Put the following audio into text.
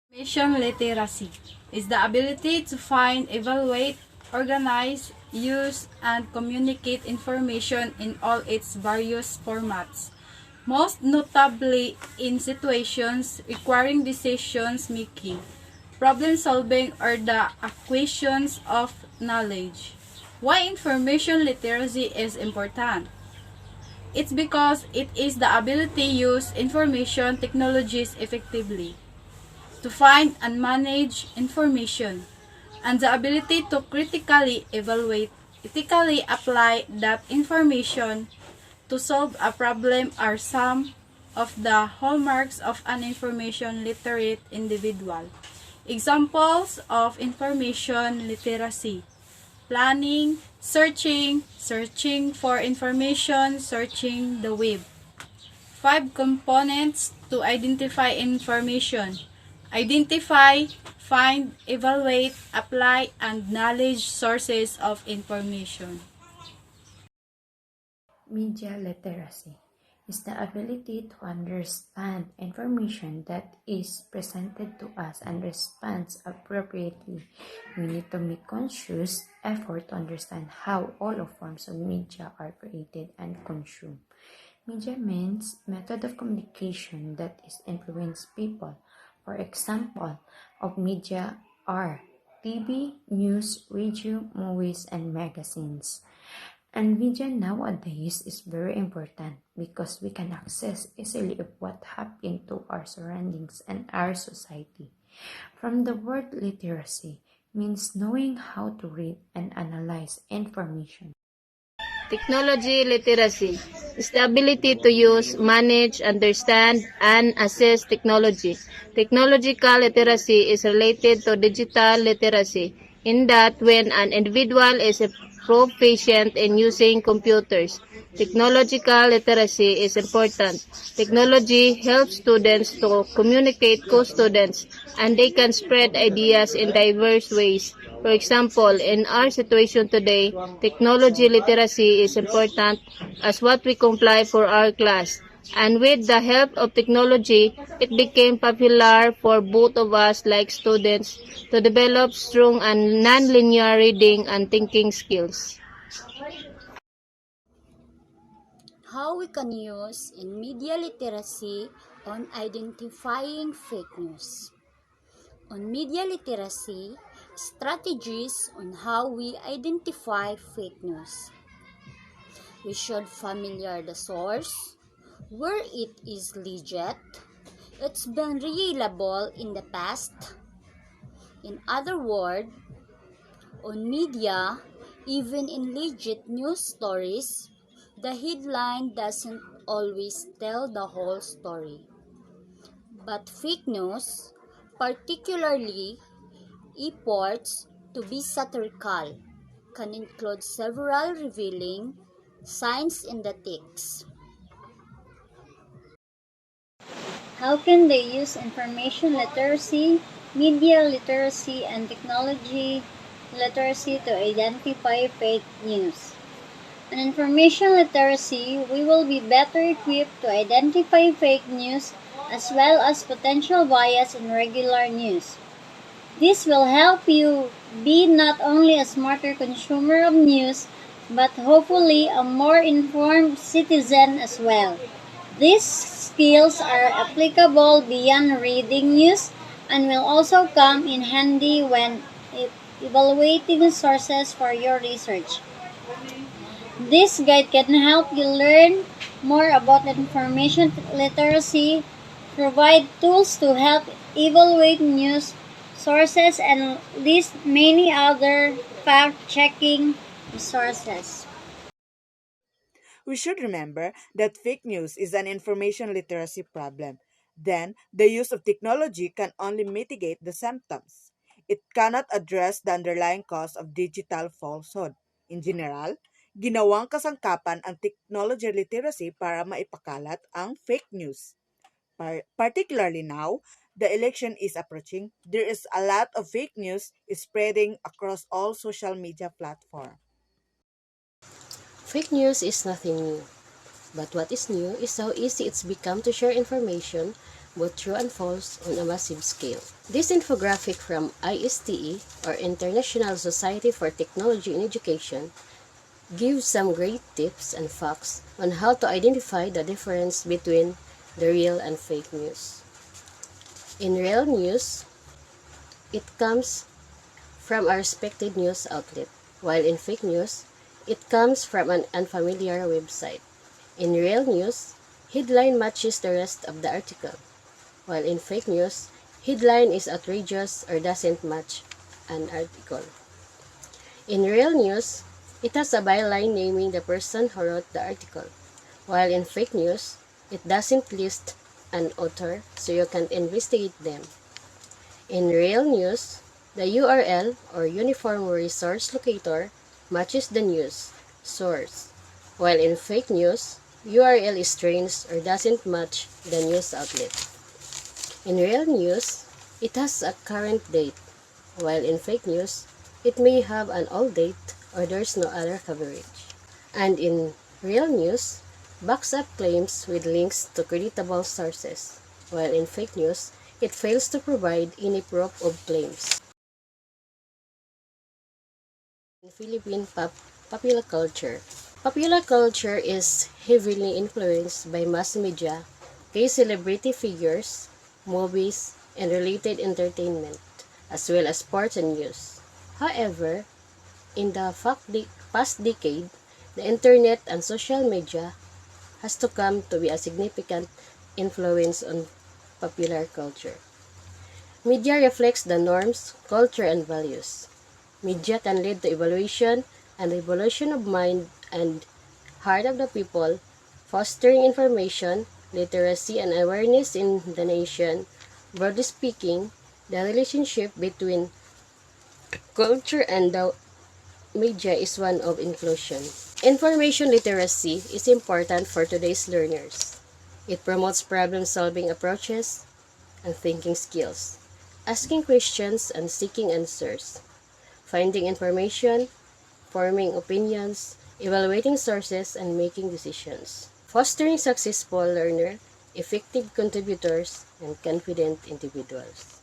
Information literacy is the ability to find, evaluate, organize, use, and communicate information in all its various formats, most notably in situations requiring decisions making, problem solving, or the acquisitions of knowledge. Why information literacy is important? It's because it is the ability to use information technologies effectively, to find and manage information, and the ability to critically evaluate, ethically apply that information to solve a problem are some of the hallmarks of an information literate individual. Examples of information literacy: planning, searching for information, searching the web. 5 components to identify information: identify, find, evaluate, apply, and knowledge sources of information. Media literacy is the ability to understand information that is presented to us and respond appropriately. We need to make conscious effort to understand how all of forms of media are created and consumed. Media means method of communication that is influence people. For example, of media are TV, news, radio, movies, and magazines. And media nowadays is very important because we can access easily of what happened to our surroundings and our society. From the word literacy means knowing how to read and analyze information. Technology literacy is the ability to use, manage, understand, and assess technology. Technological literacy is related to digital literacy in that when an individual is proficient in using computers, technological literacy is important. Technology helps students to communicate co-students and they can spread ideas in diverse ways. For example, in our situation today, technology literacy is important as what we comply for our class. And with the help of technology, it became popular for both of us like students to develop strong and non-linear reading and thinking skills. How we can use in media literacy on identifying fake news. On media literacy, strategies on how we identify fake news. We should familiar the source, where it is legit, it's been reliable in the past. In other words, on media, even in legit news stories, the headline doesn't always tell the whole story. But fake news, particularly efforts to be satirical, can include several revealing signs in the text. How can they use information literacy, media literacy, and technology literacy to identify fake news? On information literacy, we will be better equipped to identify fake news as well as potential bias in regular news. This will help you be not only a smarter consumer of news, but hopefully a more informed citizen as well. These skills are applicable beyond reading news and will also come in handy when evaluating sources for your research. This guide can help you learn more about information literacy, provide tools to help evaluate news sources, and list many other fact-checking resources. We should remember that fake news is an information literacy problem. Then, the use of technology can only mitigate the symptoms. It cannot address the underlying cause of digital falsehood. In general, ginawang kasangkapan ang technology literacy para maipakalat ang fake news. Particularly now, the election is approaching, there is a lot of fake news spreading across all social media platforms. Fake news is nothing new, but what is new is how easy it's become to share information both true and false, on a massive scale. This infographic from ISTE, or International Society for Technology in Education, gives some great tips and facts on how to identify the difference between the real and fake news. In real news, it comes from a respected news outlet, while in fake news, it comes from an unfamiliar website. In real news, headline matches the rest of the article, while in fake news, headline is outrageous or doesn't match an article. In real news, it has a byline naming the person who wrote the article, while in fake news, it doesn't list an author, so you can't investigate them. In real news, the URL, or Uniform Resource Locator, matches the news source, while in fake news, URL is strange or doesn't match the news outlet. In real news, it has a current date, while in fake news, it may have an old date or there's no other coverage. And in real news, backs up claims with links to creditable sources, while in fake news, it fails to provide any proof of claims. In Philippine popular culture, popular culture is heavily influenced by mass media, key celebrity figures, movies, and related entertainment, as well as sports and news. However, in the past decade, the internet and social media has to come to be a significant influence on popular culture. Media reflects the norms, culture, and values. Media can lead to evaluation and evolution of mind and heart of the people, fostering information, literacy, and awareness in the nation. Broadly speaking, the relationship between culture and the media is one of inclusion. Information literacy is important for today's learners. It promotes problem-solving approaches and thinking skills, asking questions and seeking answers, finding information, forming opinions, evaluating sources, and making decisions, fostering successful learner, effective contributors, and confident individuals.